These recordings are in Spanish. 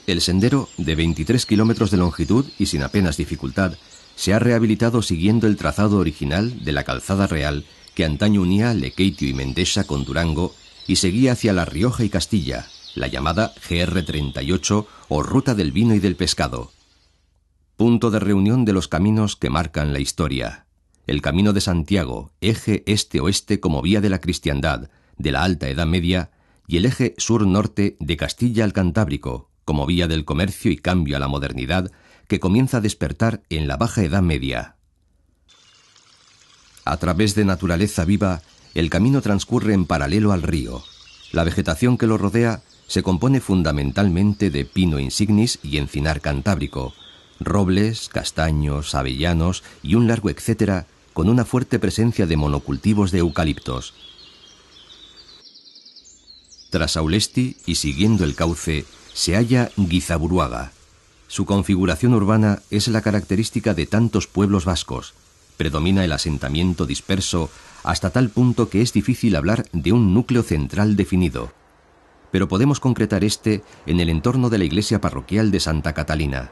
El sendero, de 23 kilómetros de longitud y sin apenas dificultad, se ha rehabilitado siguiendo el trazado original de la calzada real que antaño unía Lekeitio y Mendexa con Durango y seguía hacia La Rioja y Castilla, la llamada GR38 o Ruta del Vino y del Pescado. Punto de reunión de los caminos que marcan la historia. El Camino de Santiago, eje este-oeste como vía de la cristiandad, de la Alta Edad Media, y el eje sur-norte de Castilla al Cantábrico, como vía del comercio y cambio a la modernidad que comienza a despertar en la Baja Edad Media. A través de naturaleza viva, el camino transcurre en paralelo al río. La vegetación que lo rodea se compone fundamentalmente de pino insignis y encinar cantábrico, robles, castaños, avellanos y un largo etcétera, con una fuerte presencia de monocultivos de eucaliptos. Tras Aulesti y siguiendo el cauce, se halla Gizaburuaga. Su configuración urbana es la característica de tantos pueblos vascos. Predomina el asentamiento disperso hasta tal punto que es difícil hablar de un núcleo central definido. Pero podemos concretar este en el entorno de la iglesia parroquial de Santa Catalina.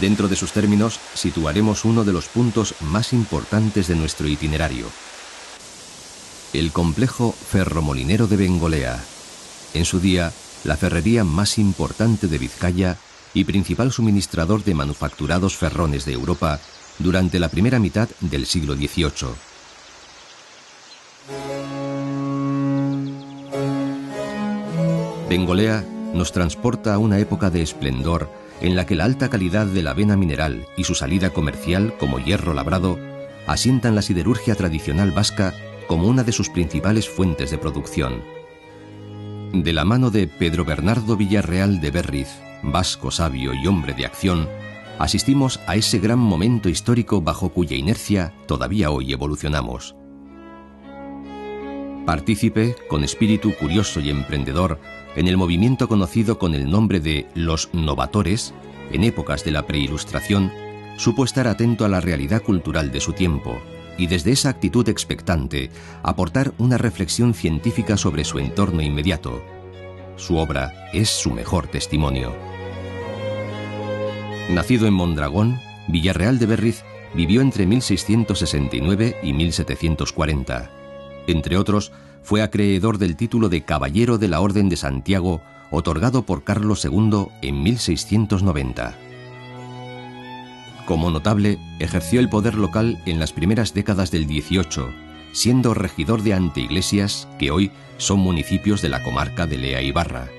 Dentro de sus términos situaremos uno de los puntos más importantes de nuestro itinerario: el complejo ferromolinero de Bengolea, en su día la ferrería más importante de Vizcaya y principal suministrador de manufacturados ferrones de Europa durante la primera mitad del siglo XVIII. Bengolea nos transporta a una época de esplendor en la que la alta calidad de la vena mineral y su salida comercial como hierro labrado asientan la siderurgia tradicional vasca como una de sus principales fuentes de producción. De la mano de Pedro Bernardo Villarreal de Berriz, vasco sabio y hombre de acción, asistimos a ese gran momento histórico bajo cuya inercia todavía hoy evolucionamos. Partícipe, con espíritu curioso y emprendedor, en el movimiento conocido con el nombre de los novatores, en épocas de la preilustración, supo estar atento a la realidad cultural de su tiempo y desde esa actitud expectante aportar una reflexión científica sobre su entorno inmediato. Su obra es su mejor testimonio. Nacido en Mondragón, Villarreal de Berriz vivió entre 1669 y 1740. Entre otros, fue acreedor del título de Caballero de la Orden de Santiago, otorgado por Carlos II en 1690. Como notable, ejerció el poder local en las primeras décadas del XVIII, siendo regidor de anteiglesias que hoy son municipios de la comarca de Lea y Barra.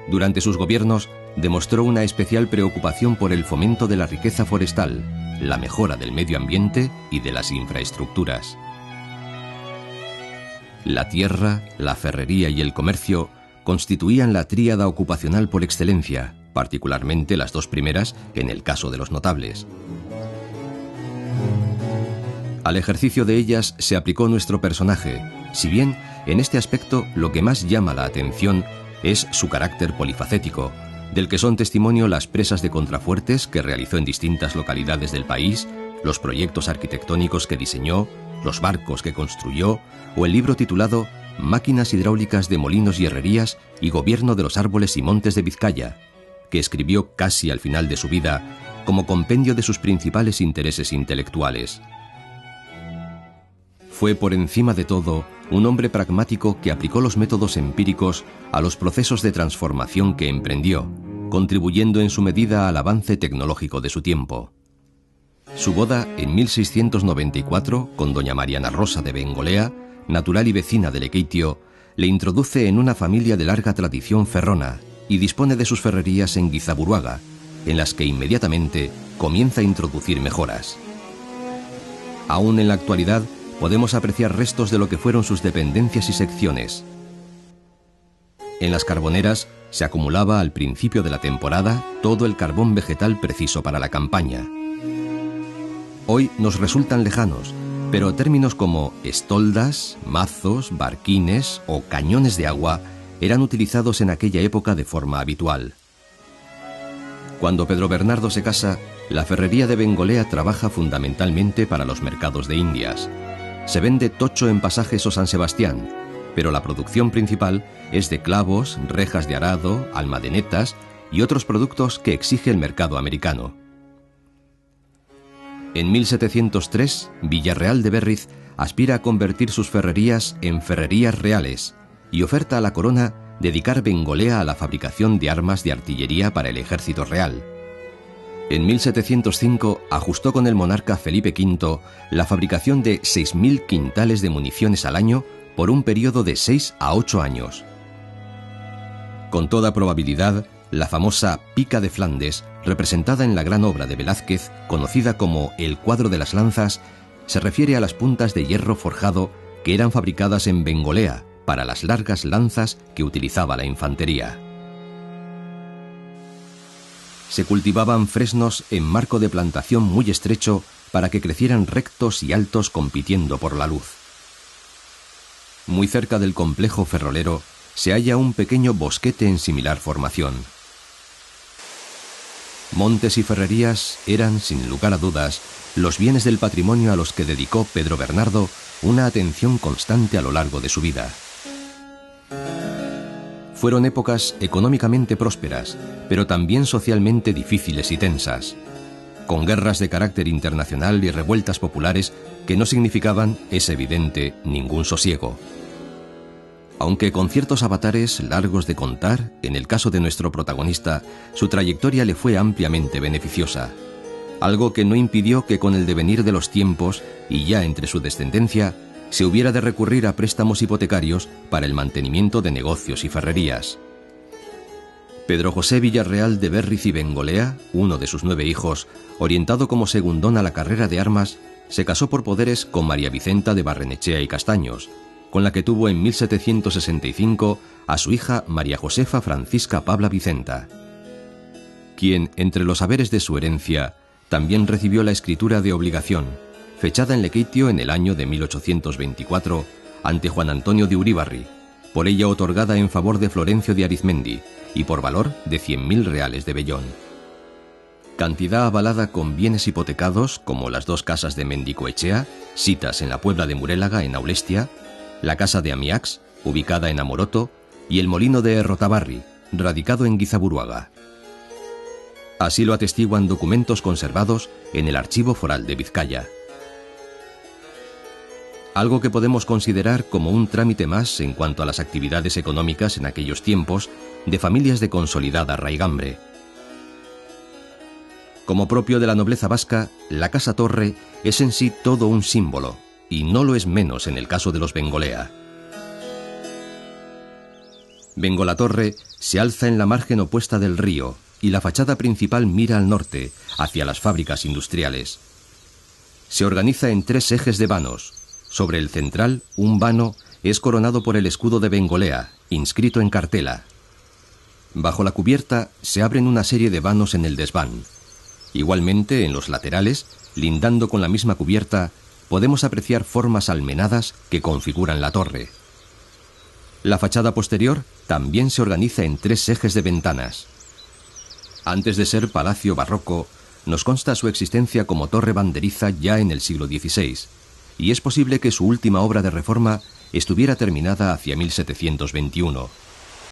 Durante sus gobiernos, demostró una especial preocupación por el fomento de la riqueza forestal, la mejora del medio ambiente y de las infraestructuras. La tierra, la ferrería y el comercio constituían la tríada ocupacional por excelencia, particularmente las dos primeras en el caso de los notables. Al ejercicio de ellas se aplicó nuestro personaje, si bien en este aspecto lo que más llama la atención es su carácter polifacético, del que son testimonio las presas de contrafuertes que realizó en distintas localidades del país, los proyectos arquitectónicos que diseñó, los barcos que construyó o el libro titulado Máquinas hidráulicas de molinos y herrerías y gobierno de los árboles y montes de Vizcaya, que escribió casi al final de su vida como compendio de sus principales intereses intelectuales. Fue por encima de todo un hombre pragmático que aplicó los métodos empíricos a los procesos de transformación que emprendió, contribuyendo en su medida al avance tecnológico de su tiempo. Su boda en 1694 con doña Mariana Rosa de Bengolea, natural y vecina de Lekeitio, le introduce en una familia de larga tradición ferrona y dispone de sus ferrerías en Gizaburuaga, en las que inmediatamente comienza a introducir mejoras. Aún en la actualidad podemos apreciar restos de lo que fueron sus dependencias y secciones. En las carboneras se acumulaba al principio de la temporada todo el carbón vegetal preciso para la campaña. Hoy nos resultan lejanos, pero términos como estoldas, mazos, barquines o cañones de agua eran utilizados en aquella época de forma habitual. Cuando Pedro Bernardo se casa, la ferrería de Bengolea trabaja fundamentalmente para los mercados de Indias. Se vende tocho en Pasajes o San Sebastián, pero la producción principal es de clavos, rejas de arado, almadenetas y otros productos que exige el mercado americano. En 1703, Villarreal de Berriz aspira a convertir sus ferrerías en ferrerías reales y oferta a la corona dedicar Bengolea a la fabricación de armas de artillería para el ejército real. En 1705 ajustó con el monarca Felipe V la fabricación de 6.000 quintales de municiones al año por un periodo de 6 a 8 años. Con toda probabilidad, la famosa Pica de Flandes, representada en la gran obra de Velázquez, conocida como El cuadro de las lanzas, se refiere a las puntas de hierro forjado que eran fabricadas en Bengolea para las largas lanzas que utilizaba la infantería. Se cultivaban fresnos en marco de plantación muy estrecho para que crecieran rectos y altos compitiendo por la luz. Muy cerca del complejo ferrolero se halla un pequeño bosquete en similar formación. Montes y ferrerías eran, sin lugar a dudas, los bienes del patrimonio a los que dedicó Pedro Bernardo una atención constante a lo largo de su vida. Fueron épocas económicamente prósperas, pero también socialmente difíciles y tensas, con guerras de carácter internacional y revueltas populares que no significaban, es evidente, ningún sosiego. Aunque con ciertos avatares largos de contar, en el caso de nuestro protagonista, su trayectoria le fue ampliamente beneficiosa, algo que no impidió que con el devenir de los tiempos, y ya entre su descendencia, se hubiera de recurrir a préstamos hipotecarios para el mantenimiento de negocios y ferrerías. Pedro José Villarreal de Berriz y Bengolea, uno de sus 9 hijos, orientado como segundón a la carrera de armas, se casó por poderes con María Vicenta de Barrenechea y Castaños, con la que tuvo en 1765 a su hija María Josefa Francisca Pabla Vicenta, quien, entre los haberes de su herencia, también recibió la escritura de obligación, fechada en Lequeitio en el año de 1824, ante Juan Antonio de Uríbarri, por ella otorgada en favor de Florencio de Arizmendi, y por valor de 100.000 reales de vellón. Cantidad avalada con bienes hipotecados como las 2 casas de Mendicoechea, sitas en la Puebla de Murélaga en Aulestia, la casa de Amiax, ubicada en Amoroto, y el molino de Errotabarri, radicado en Guizaburuaga. Así lo atestiguan documentos conservados en el Archivo Foral de Vizcaya. Algo que podemos considerar como un trámite más en cuanto a las actividades económicas en aquellos tiempos de familias de consolidada raigambre. Como propio de la nobleza vasca, la Casa Torre es en sí todo un símbolo, y no lo es menos en el caso de los Bengolea. Bengolatorre se alza en la margen opuesta del río, y la fachada principal mira al norte, hacia las fábricas industriales. Se organiza en 3 ejes de vanos. Sobre el central, un vano es coronado por el escudo de Bengolea, inscrito en cartela. Bajo la cubierta se abren una serie de vanos en el desván. Igualmente, en los laterales, lindando con la misma cubierta, podemos apreciar formas almenadas que configuran la torre. La fachada posterior también se organiza en 3 ejes de ventanas. Antes de ser palacio barroco, nos consta su existencia como torre banderiza ya en el siglo XVI, y es posible que su última obra de reforma estuviera terminada hacia 1721.